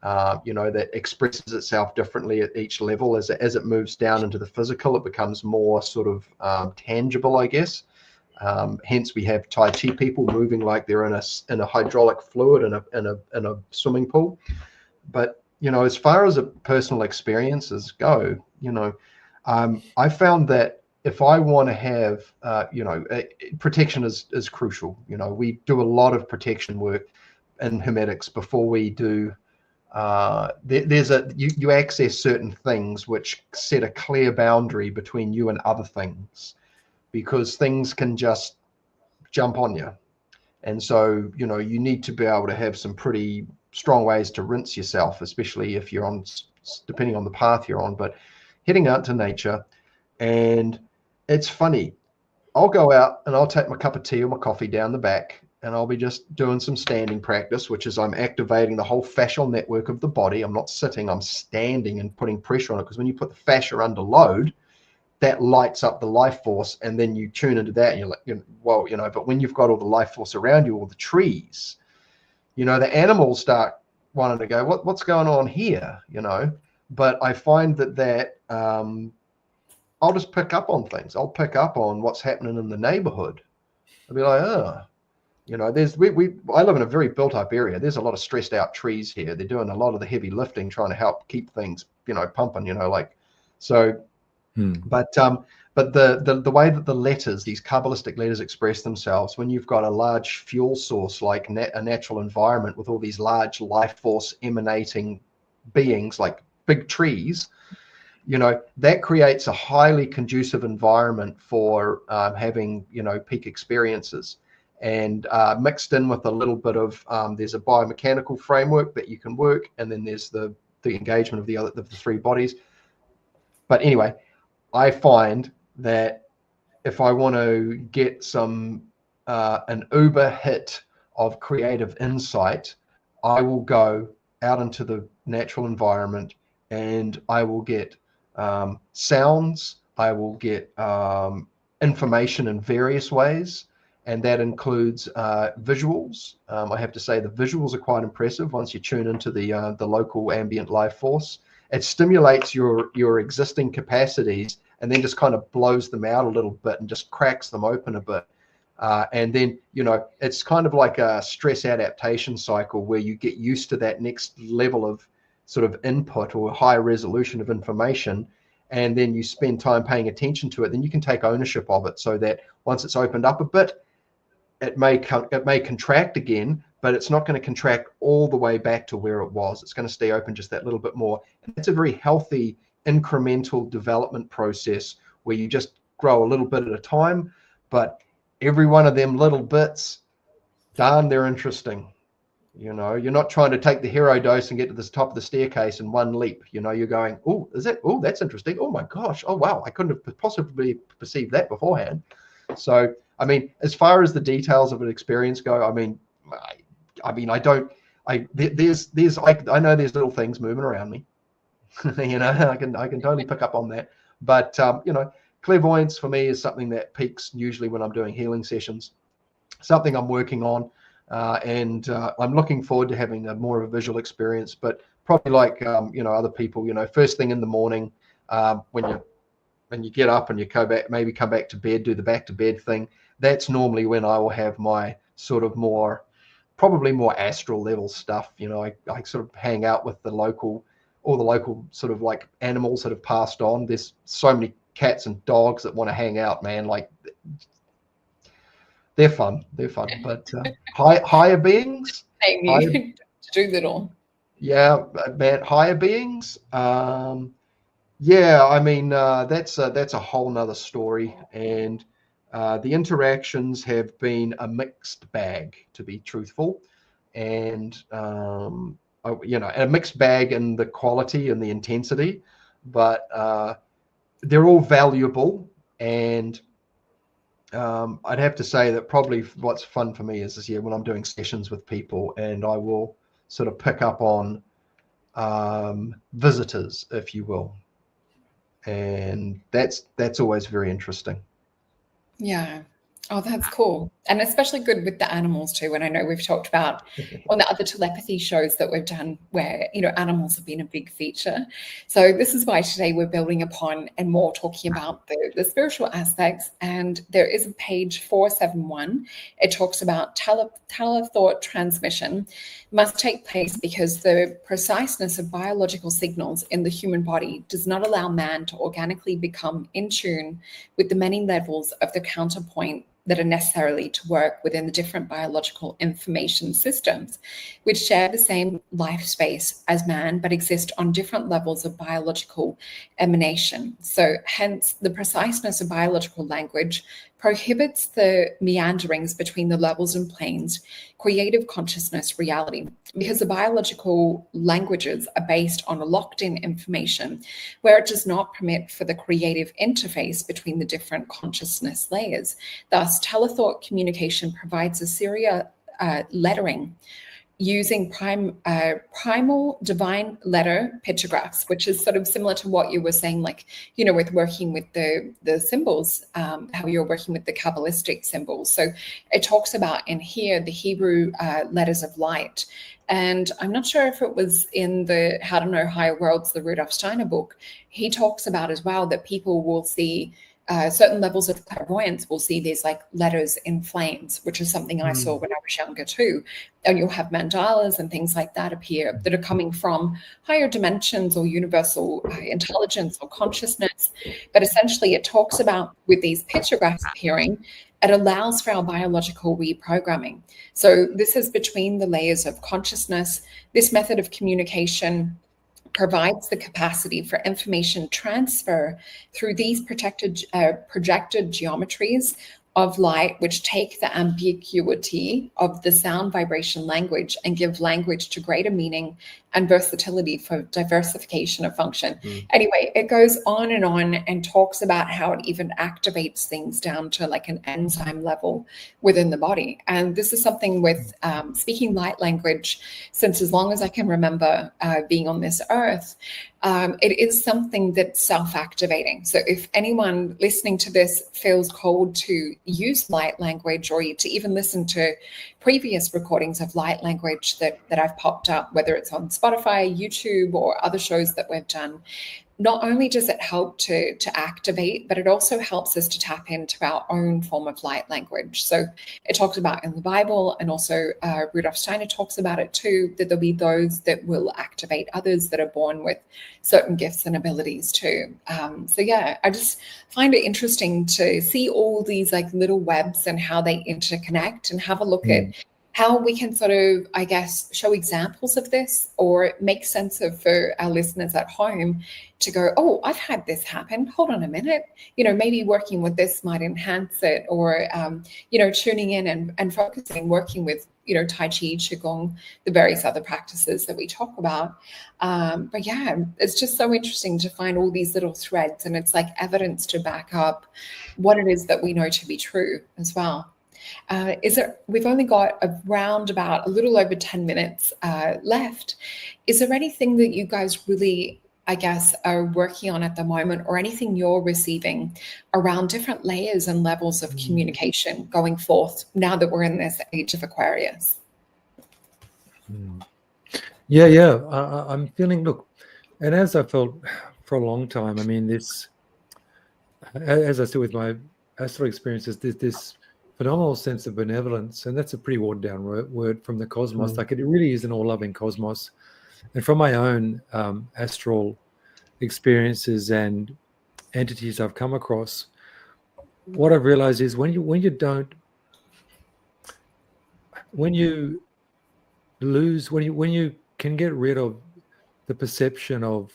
That expresses itself differently at each level. As it moves down into the physical, it becomes more sort of tangible, I guess. Hence, we have Tai Chi people moving like they're in a hydraulic fluid in a swimming pool. But as far as personal experiences go, I found that if I want to have, protection is crucial. We do a lot of protection work in Hermetics before we do. You access certain things which set a clear boundary between you and other things, because things can just jump on you. And so, you need to be able to have some pretty strong ways to rinse yourself, especially if you're depending on the path you're on. But heading out to nature, and it's funny, I'll go out and I'll take my cup of tea or my coffee down the back, and I'll be just doing some standing practice, which is I'm activating the whole fascial network of the body. I'm not sitting, I'm standing and putting pressure on it, because when you put the fascia under load, that lights up the life force, and then you tune into that, and you're like, but when you've got all the life force around you, all the trees, the animals start wanting to go, what's going on here, But I find that I'll just pick up on things. I'll pick up on what's happening in the neighborhood. I'll be like, I live in a very built up area. There's a lot of stressed out trees here. They're doing a lot of the heavy lifting, trying to help keep things, pumping, But the way that the letters, these Kabbalistic letters, express themselves, when you've got a large fuel source like a natural environment with all these large life force emanating beings like big trees, that creates a highly conducive environment for having, peak experiences. And mixed in with a little bit of, there's a biomechanical framework that you can work, and then there's the engagement of the three bodies. But anyway, I find that if I want to get an uber hit of creative insight, I will go out into the natural environment, and I will get sounds, I will get information in various ways, and that includes visuals. I have to say the visuals are quite impressive once you tune into the local ambient life force. It stimulates your existing capacities, and then just kind of blows them out a little bit and just cracks them open a bit. And then, it's kind of like a stress adaptation cycle where you get used to that next level of sort of input or higher resolution of information, and then you spend time paying attention to it. Then you can take ownership of it, so that once it's opened up a bit, it may contract again, but it's not going to contract all the way back to where it was. It's going to stay open just that little bit more. And it's a very healthy incremental development process where you just grow a little bit at a time, but every one of them little bits, darn, they're interesting. You're not trying to take the hero dose and get to the top of the staircase in one leap. You're going, oh, is it? Oh, that's interesting. Oh my gosh. Oh wow, I couldn't have possibly perceived that beforehand. So, I mean, as far as the details of an experience go, I know there's little things moving around me. I can totally pick up on that. But clairvoyance for me is something that peaks usually when I'm doing healing sessions. Something I'm working on, and I'm looking forward to having more of a visual experience. But probably like other people, first thing in the morning, when you get up and you come back to bed, do the back to bed thing. That's normally when I will have my sort of probably more astral level stuff. I sort of hang out with all the local sort of like animals that have passed on. There's so many cats and dogs that want to hang out, man. Like, they're fun. But higher beings, Same you do little. yeah, man, higher beings. Yeah, I mean, that's a whole nother story, and the interactions have been a mixed bag, to be truthful, and a mixed bag in the quality and the intensity, but they're all valuable. And I'd have to say that probably what's fun for me is when I'm doing sessions with people, and I will sort of pick up on visitors, if you will. And that's always very interesting. Yeah. Oh, that's cool. And especially good with the animals too. And I know we've talked about on the other telepathy shows that we've done where, animals have been a big feature. So this is why today we're building upon and more talking about the spiritual aspects. And there is a page 471. It talks about telethought transmission must take place because the preciseness of biological signals in the human body does not allow man to organically become in tune with the many levels of the counterpoint that are necessarily to work within the different biological information systems, which share the same life space as man, but exist on different levels of biological emanation. So hence the preciseness of biological language prohibits the meanderings between the levels and planes, creative consciousness reality, because the biological languages are based on a locked-in information where it does not permit for the creative interface between the different consciousness layers. Thus, telethought communication provides a serial lettering using primal divine letter pictographs, which is sort of similar to what you were saying, like, with working with the symbols, how you're working with the Kabbalistic symbols. So it talks about in here the Hebrew letters of light. And I'm not sure if it was in the How to Know Higher Worlds, the Rudolf Steiner book. He talks about as well that people will see certain levels of clairvoyance will see these like letters in flames, which is something I saw when I was younger too. And you'll have mandalas and things like that appear that are coming from higher dimensions or universal intelligence or consciousness. But essentially it talks about with these pictographs appearing, it allows for our biological reprogramming. So this is between the layers of consciousness. This method of communication provides the capacity for information transfer through these projected geometries of light, which take the ambiguity of the sound vibration language and give language to greater meaning and versatility for diversification of function. Anyway, it goes on and talks about how it even activates things down to like an enzyme level within the body. And this is something with speaking light language since as long as I can remember being on this earth. It is something that's self-activating. So if anyone listening to this feels called to use light language, or to even listen to previous recordings of light language that I've popped up, whether it's on Spotify, YouTube, or other shows that we've done, not only does it help to activate, but it also helps us to tap into our own form of light language. So it talks about in the Bible, and also Rudolf Steiner talks about it too, that there'll be those that will activate others that are born with certain gifts and abilities too. So yeah, I just find it interesting to see all these like little webs and how they interconnect, and have a look at how we can sort of, I guess, show examples of this, or make sense of for our listeners at home to go, oh, I've had this happen. Hold on a minute. Maybe working with this might enhance it, or, tuning in and focusing, working with, Tai Chi, Qigong, the various other practices that we talk about. But yeah, it's just so interesting to find all these little threads, and it's like evidence to back up what it is that we know to be true as well. We've only got around about a little over 10 minutes left. Is there anything that you guys really, I guess, are working on at the moment, or anything you're receiving around different layers and levels of communication going forth now that we're in this age of Aquarius? Yeah. I'm feeling, look, and as I felt for a long time, I mean, this, as I said with my astral experiences, this phenomenal sense of benevolence, and that's a pretty watered down word from the cosmos. Like, it really is an all-loving cosmos. And from my own astral experiences and entities I've come across, what I've realized is when you can get rid of the perception of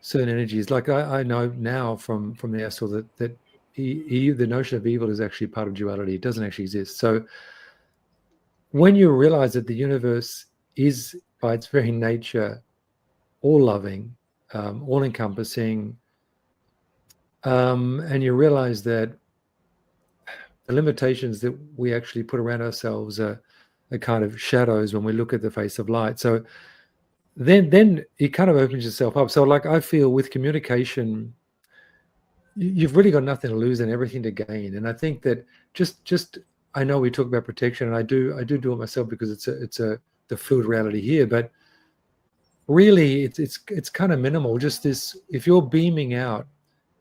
certain energies, like I know now from the Astral that the notion of evil is actually part of duality. It doesn't actually exist. So when you realize that the universe is by its very nature all loving, all encompassing, and you realize that the limitations that we actually put around ourselves are kind of shadows when we look at the face of light. So then it kind of opens yourself up. So like I feel with communication, you've really got nothing to lose and everything to gain. And I think that just I know we talk about protection, and I do it myself because it's the fluid reality here, but really it's kind of minimal. Just this, if you're beaming out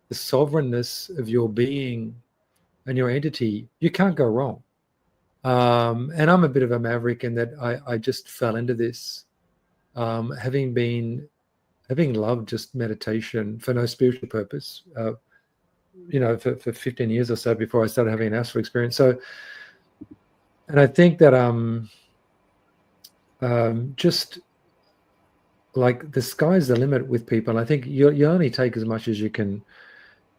the sovereignness of your being and your entity, you can't go wrong. And I'm a bit of a maverick in that I just fell into this, having loved just meditation for no spiritual purpose, for 15 years or so before I started having an astral experience. So, and I think that just like the sky's the limit with people. I think you only take as much as you can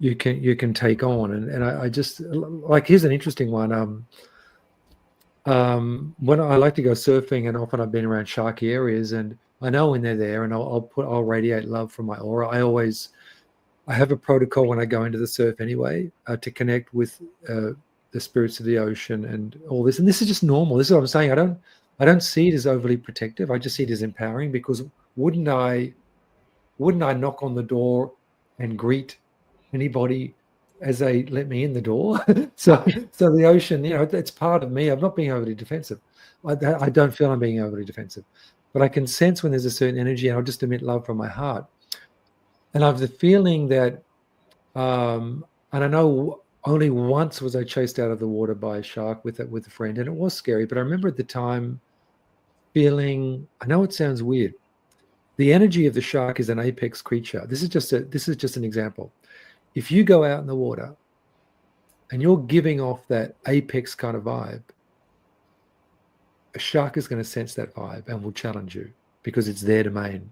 take on. And I just like, here's an interesting one. When I like to go surfing, and often I've been around sharky areas, and I know when they're there, and I'll radiate love from my aura. I have a protocol when I go into the surf anyway, to connect with the spirits of the ocean and all this. And this is just normal. This is what I'm saying. I don't see it as overly protective. I just see it as empowering, because wouldn't I knock on the door and greet anybody as they let me in the door? so the ocean, it's part of me. I'm not being overly defensive. I don't feel I'm being overly defensive, but I can sense when there's a certain energy, and I'll just emit love from my heart. And I have the feeling that, and I know only once was I chased out of the water by a shark with a friend, and it was scary. But I remember at the time feeling, I know it sounds weird, the energy of the shark is an apex creature. This is just an example. If you go out in the water and you're giving off that apex kind of vibe, a shark is going to sense that vibe and will challenge you because it's their domain.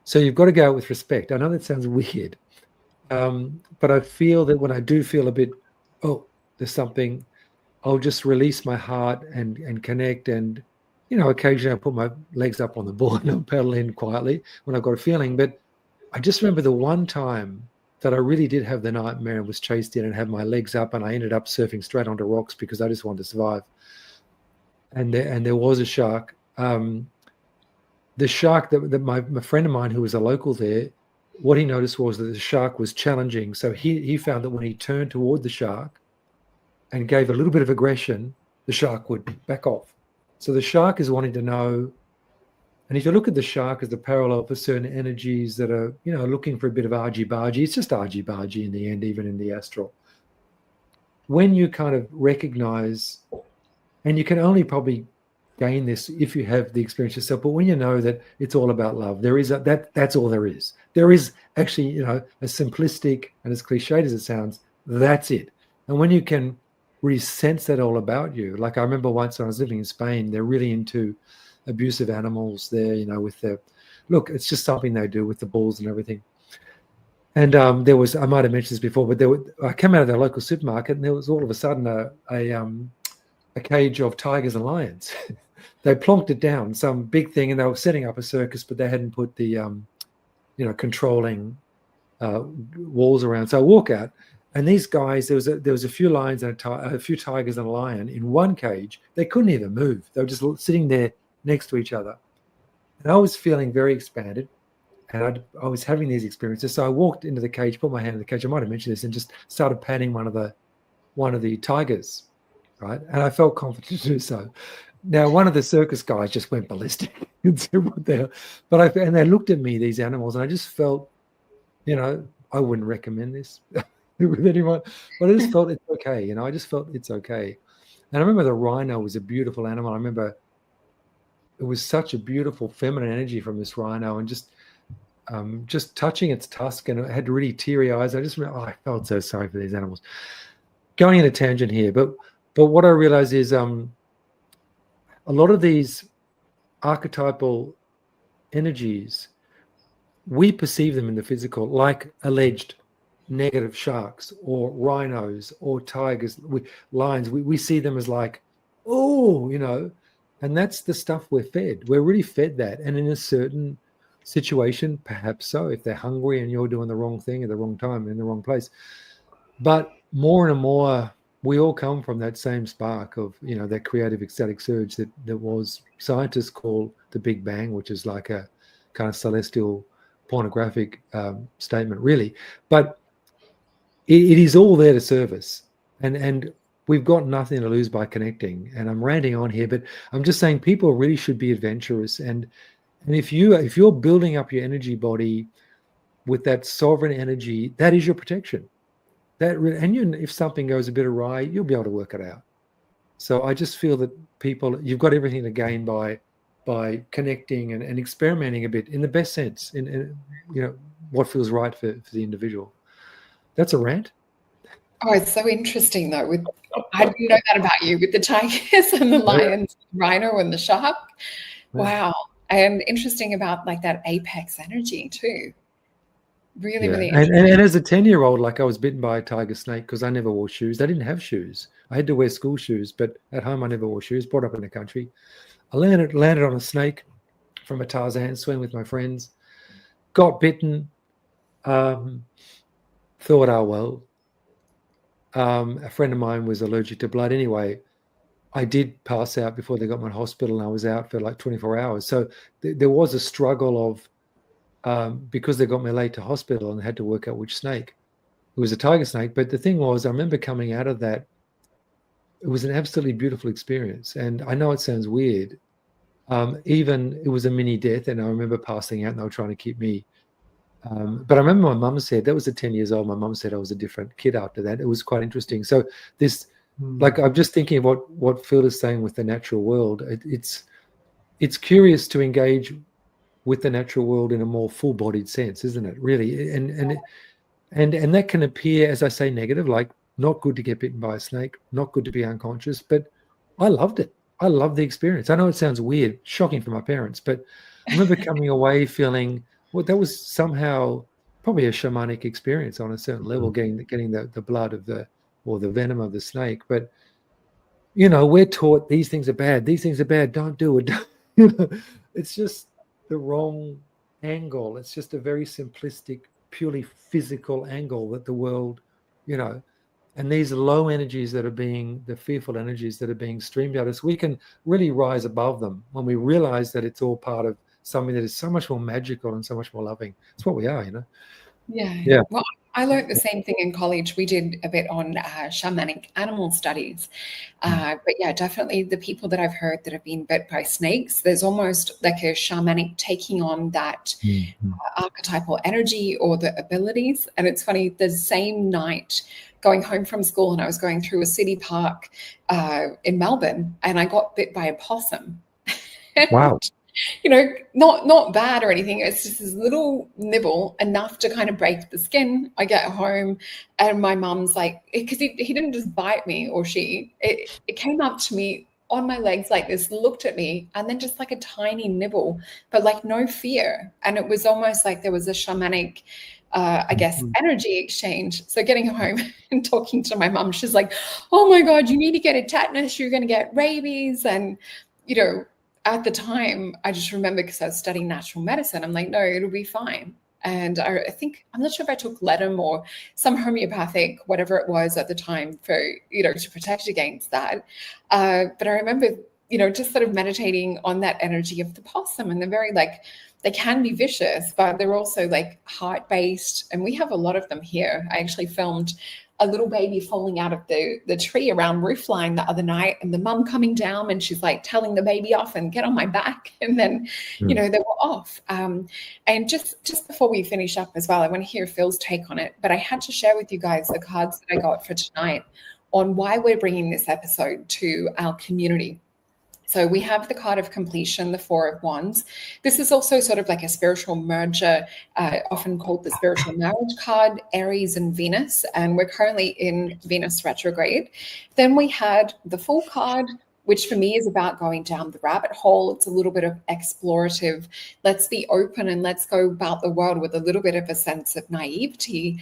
So you've got to go out with respect. I know that sounds weird, but I feel that when I do feel a bit, there's something, I'll just release my heart and connect. And, occasionally I put my legs up on the board and I'll paddle in quietly when I've got a feeling. But I just remember the one time that I really did have the nightmare and was chased in and had my legs up, and I ended up surfing straight onto rocks because I just wanted to survive. And there was a shark. The shark that my friend of mine who was a local there, what he noticed was that the shark was challenging. So he found that when he turned toward the shark and gave a little bit of aggression, the shark would back off. So the shark is wanting to know. And if you look at the shark as the parallel for certain energies that are, looking for a bit of argy-bargy, it's just argy-bargy in the end, even in the astral. When you kind of recognize, and you can only probably gain this if you have the experience yourself, but when you know that it's all about love, that's all there is. There is actually, as simplistic and as cliched as it sounds, that's it. And when you can really sense that all about you, like I remember once when I was living in Spain, they're really into abusive animals there, with look, it's just something they do with the bulls and everything. And there was, I might have mentioned this before, but I came out of their local supermarket, and there was all of a sudden a cage of tigers and lions. They plonked it down, some big thing, and they were setting up a circus, but they hadn't put the controlling walls around. So I walk out, and these guys, there was a few lions and a few tigers and a lion in one cage. They couldn't even move. They were just sitting there next to each other. And I was feeling very expanded, and I was having these experiences. So I walked into the cage, put my hand in the cage, I might have mentioned this, and just started patting one of the tigers, right? And I felt confident to do so. Now, one of the circus guys just went ballistic and said, "What the hell?" And they looked at me, these animals, and I just felt, I wouldn't recommend this with anyone, but I just felt it's okay. I just felt it's okay. And I remember the rhino was a beautiful animal. I remember it was such a beautiful feminine energy from this rhino, and just just touching its tusk, and it had really teary eyes. I I felt so sorry for these animals. Going in a tangent here, but what I realize is a lot of these archetypal energies, we perceive them in the physical, like alleged negative sharks or rhinos or tigers, lions. We see them as like, oh, and that's the stuff we're fed. We're really fed that. And in a certain situation, perhaps so, if they're hungry and you're doing the wrong thing at the wrong time in the wrong place. But more and more, we all come from that same spark of, that creative ecstatic surge that was scientists call the Big Bang, which is like a kind of celestial pornographic statement, really. But it is all there to serve us. And we've got nothing to lose by connecting. And I'm ranting on here, but I'm just saying people really should be adventurous. And if you're building up your energy body with that sovereign energy, that is your protection. If something goes a bit awry, you'll be able to work it out. So I just feel that you've got everything to gain by connecting and experimenting a bit in the best sense, in what feels right for the individual. That's a rant. Oh, it's so interesting though. I didn't know that about you with the tigers and the lions, the rhino and the shark. Yeah. Wow. And interesting about like that apex energy too. Really, really interesting. And as a 10-year-old, like I was bitten by a tiger snake because I never wore shoes. They didn't have shoes. I had to wear school shoes, but at home I never wore shoes, brought up in the country. I landed on a snake from a Tarzan swing with my friends, got bitten, thought, oh, well. A friend of mine was allergic to blood anyway. I did pass out before they got me to hospital, and I was out for like 24 hours. So there was a struggle of, because they got me late to hospital and had to work out which snake. It was a tiger snake. But the thing was, I remember coming out of that, it was an absolutely beautiful experience. And I know it sounds weird. Even it was a mini death, and I remember passing out and they were trying to keep me. But I remember my mum said, that was at 10 years old, my mum said I was a different kid after that. It was quite interesting. So this, like, I'm just thinking of what Phil is saying with the natural world. It's curious to engage with the natural world in a more full-bodied sense, isn't it? Really, and that can appear, as I say, negative, like not good to get bitten by a snake, not good to be unconscious. But I loved it. I loved the experience. I know it sounds weird, shocking for my parents, but I remember coming away feeling, well, that was somehow probably a shamanic experience on a certain level, getting the blood of the venom of the snake. But we're taught these things are bad. These things are bad. Don't do it. It's just the wrong angle. It's just a very simplistic, purely physical angle that the world, and these low energies that are the fearful energies that are being streamed at us, we can really rise above them when we realize that it's all part of something that is so much more magical and so much more loving. It's what we are, Yeah. Well, I learned the same thing in college. We did a bit on shamanic animal studies. But yeah, definitely the people that I've heard that have been bit by snakes, there's almost like a shamanic taking on that archetypal energy or the abilities. And it's funny, the same night going home from school, and I was going through a city park in Melbourne, and I got bit by a possum. Wow. Not bad or anything. It's just this little nibble, enough to kind of break the skin. I get home and my mum's like, because he didn't just bite me, or it came up to me on my legs like this, looked at me, and then just like a tiny nibble, but like no fear. And it was almost like there was a shamanic, I guess, energy exchange. So getting home and talking to my mum, she's like, oh my God, you need to get a tetanus. You're going to get rabies. And, at the time, I just remember, because I was studying natural medicine, I'm like, no, it'll be fine. And I think, I'm not sure if I took Ledum or some homeopathic, whatever it was at the time for, to protect against that. But I remember, just sort of meditating on that energy of the possum, and they're very they can be vicious, but they're also like heart-based. And we have a lot of them here. I actually filmed a little baby falling out of the tree around roofline the other night, and the mum coming down, and she's like telling the baby off and get on my back. And then, they were off. And just before we finish up as well, I want to hear Phil's take on it, but I had to share with you guys the cards that I got for tonight on why we're bringing this episode to our community. So we have the card of completion, the Four of Wands. This is also sort of like a spiritual merger, often called the spiritual marriage card, Aries and Venus, and we're currently in Venus retrograde. Then we had the Fool card, which for me is about going down the rabbit hole. It's a little bit of explorative. Let's be open and let's go about the world with a little bit of a sense of naivety,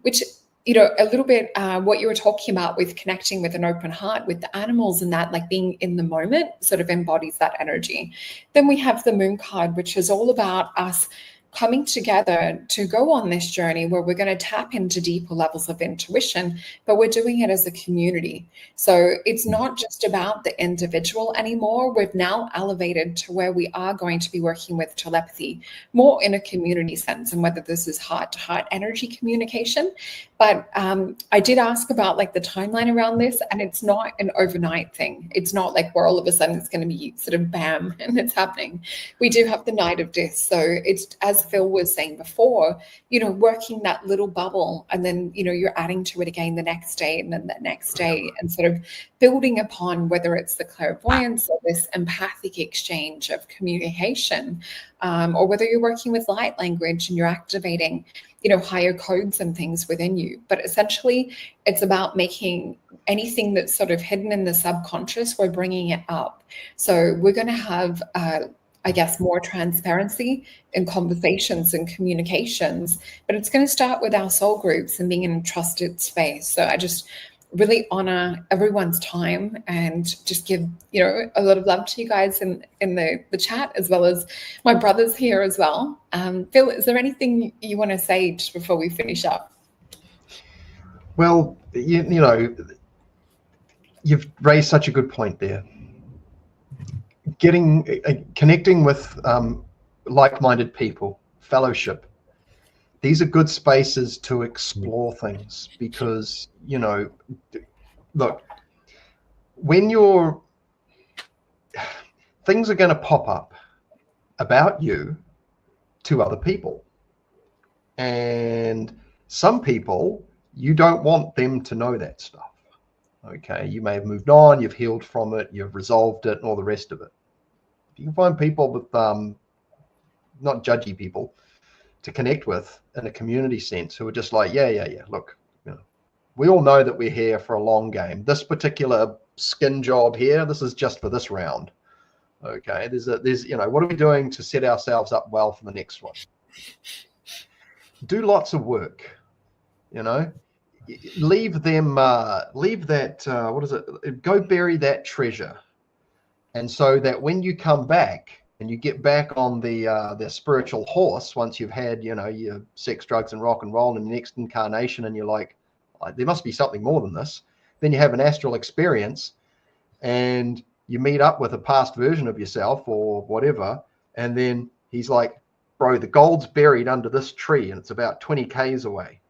which, you know, a little bit what you were talking about with connecting with an open heart with the animals and that, like being in the moment, sort of embodies that energy. Then we have the Moon card, which is all about us coming together to go on this journey where we're going to tap into deeper levels of intuition, but we're doing it as a community. So it's not just about the individual anymore. We've now elevated to where we are going to be working with telepathy more in a community sense, and whether this is heart-to-heart energy communication. But I did ask about like the timeline around this, and it's not an overnight thing. It's not like where all of a sudden it's going to be sort of bam and it's happening. We do have the Knight of Discs. So it's, as Phil was saying before, you know, working that little bubble, and then, you know, you're adding to it again the next day and then the next day, and sort of building upon whether it's the clairvoyance or this empathic exchange of communication, or whether you're working with light language and you're activating, you know, higher codes and things within you. But essentially, it's about making anything that's sort of hidden in the subconscious, we're bringing it up. So we're going to have I guess, more transparency in conversations and communications, but it's going to start with our soul groups and being in a trusted space. So I just really honor everyone's time and just give, you know, a lot of love to you guys in the chat, as well as my brothers here as well. Phil, is there anything you want to say just before we finish up? Well, you know, you've raised such a good point there. Connecting with like-minded people, fellowship. These are good spaces to explore things, because, you know, look, when things are going to pop up about you to other people, and some people, you don't want them to know that stuff. Okay, you may have moved on, you've healed from it, you've resolved it, and all the rest of it. You can find people with not judgy people to connect with in a community sense, who are just like, yeah, look, you know, we all know that we're here for a long game. This particular skin job here, this is just for this round. Okay, there's you know, what are we doing to set ourselves up well for the next one? Do lots of work, you know. Leave that what is it, go bury that treasure. And so that when you come back and you get back on the spiritual horse, once you've had, you know, your sex, drugs, and rock and roll in the next incarnation, and you're like, there must be something more than this. Then you have an astral experience, and you meet up with a past version of yourself or whatever, and then he's like, bro, the gold's buried under this tree, and it's about 20 Ks away.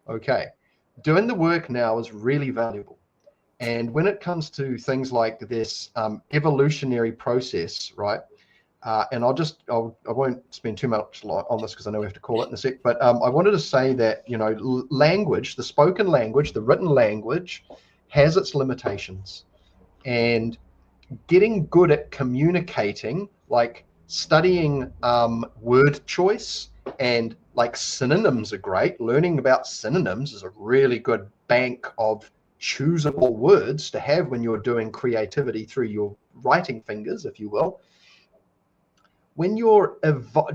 Okay, doing the work now is really valuable. And when it comes to things like this evolutionary process, right? And I won't spend too much on this because I know we have to call it in a sec, but I wanted to say that, you know, language, the spoken language, the written language has its limitations. And getting good at communicating, like studying word choice, and like synonyms are great. Learning about synonyms is a really good bank of choosable words to have when you're doing creativity through your writing fingers, if you will. When you're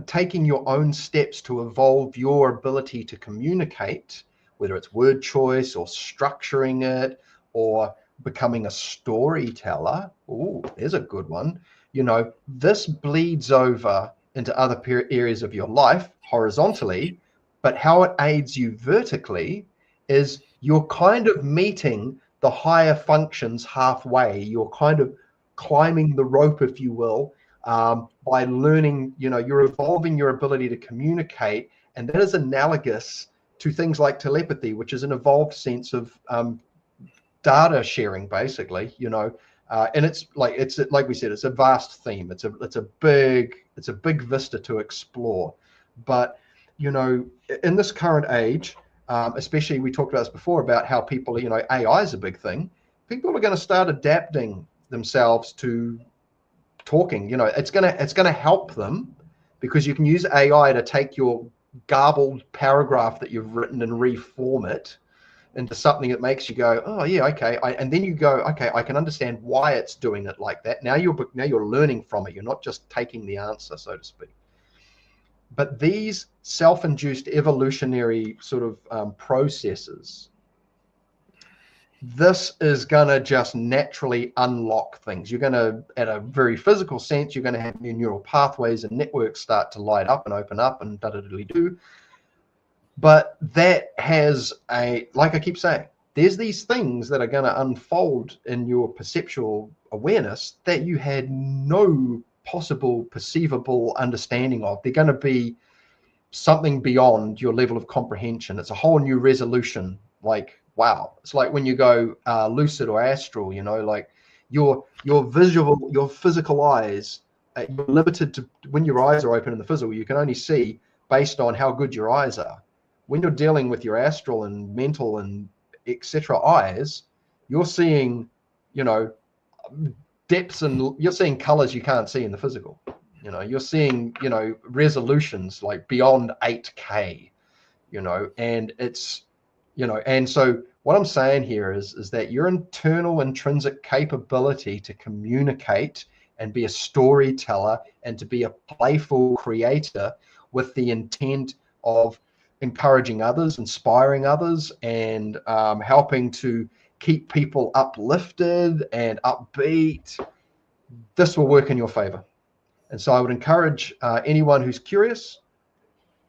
taking your own steps to evolve your ability to communicate, whether it's word choice or structuring it or becoming a storyteller, oh, there's a good one. You know, this bleeds over into other areas of your life horizontally, but how it aids you vertically is you're kind of meeting the higher functions halfway. You're kind of climbing the rope, if you will, by learning, you know, you're evolving your ability to communicate. And that is analogous to things like telepathy, which is an evolved sense of data sharing, basically, you know. And it's like we said, it's a vast theme. It's a big vista to explore. But, you know, in this current age, especially, we talked about this before, about how people, you know, AI is a big thing. People are going to start adapting themselves to talking. It's gonna help them, because you can use AI to take your garbled paragraph that you've written and reform it into something that makes you go, oh yeah, okay. And then you go, okay, I can understand why it's doing it like that. Now you're learning from it. You're not just taking the answer, so to speak. But these self-induced evolutionary sort of processes, this is going to just naturally unlock things. You're going to, at a very physical sense, you're going to have new neural pathways and networks start to light up and open up and da-da-da-do. But that has like I keep saying, there's these things that are going to unfold in your perceptual awareness that you had no possible perceivable understanding of. They're going to be something beyond your level of comprehension. It's a whole new resolution. Like, wow. It's like when you go lucid or astral, like your physical eyes, you're limited to, when your eyes are open in the physical, you can only see based on how good your eyes are. When you're dealing with your astral and mental and etc. eyes, you're seeing, depths, and you're seeing colors you can't see in the physical. You're seeing, resolutions like beyond 8K, and it's, and so what I'm saying here is that your internal intrinsic capability to communicate and be a storyteller and to be a playful creator with the intent of encouraging others, inspiring others, and helping to keep people uplifted and upbeat, this will work in your favor. And so I would encourage anyone who's curious.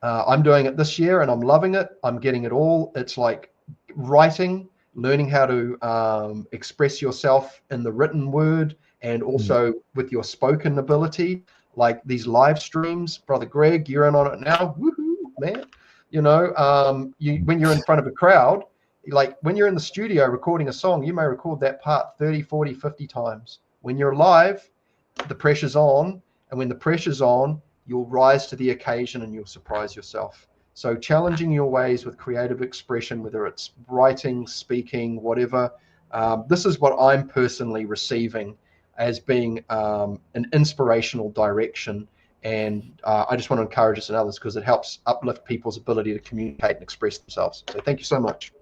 I'm doing it this year and I'm loving it. I'm getting it all. It's like writing, learning how to express yourself in the written word, and also with your spoken ability, like these live streams. Brother Greg, you're in on it now. Woohoo, man. When you're in front of a crowd, like when you're in the studio recording a song, you may record that part 30, 40, 50 times. When you're live, the pressure's on. And when the pressure's on, you'll rise to the occasion and you'll surprise yourself. So challenging your ways with creative expression, whether it's writing, speaking, whatever, this is what I'm personally receiving as being an inspirational direction. And I just want to encourage us and others, because it helps uplift people's ability to communicate and express themselves. So thank you so much.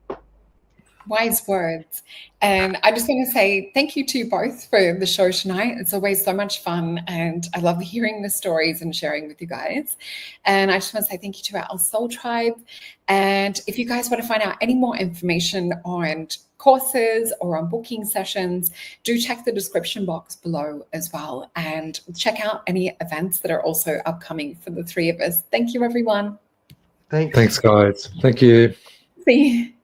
Wise words. And I just want to say thank you to you both for the show tonight. It's always so much fun, and I love hearing the stories and sharing with you guys. And I just want to say thank you to our Soul Tribe. And if you guys want to find out any more information on courses or on booking sessions, do check the description box below as well, and check out any events that are also upcoming for the three of us. Thank you, everyone. Thanks, guys. Thank you. See you.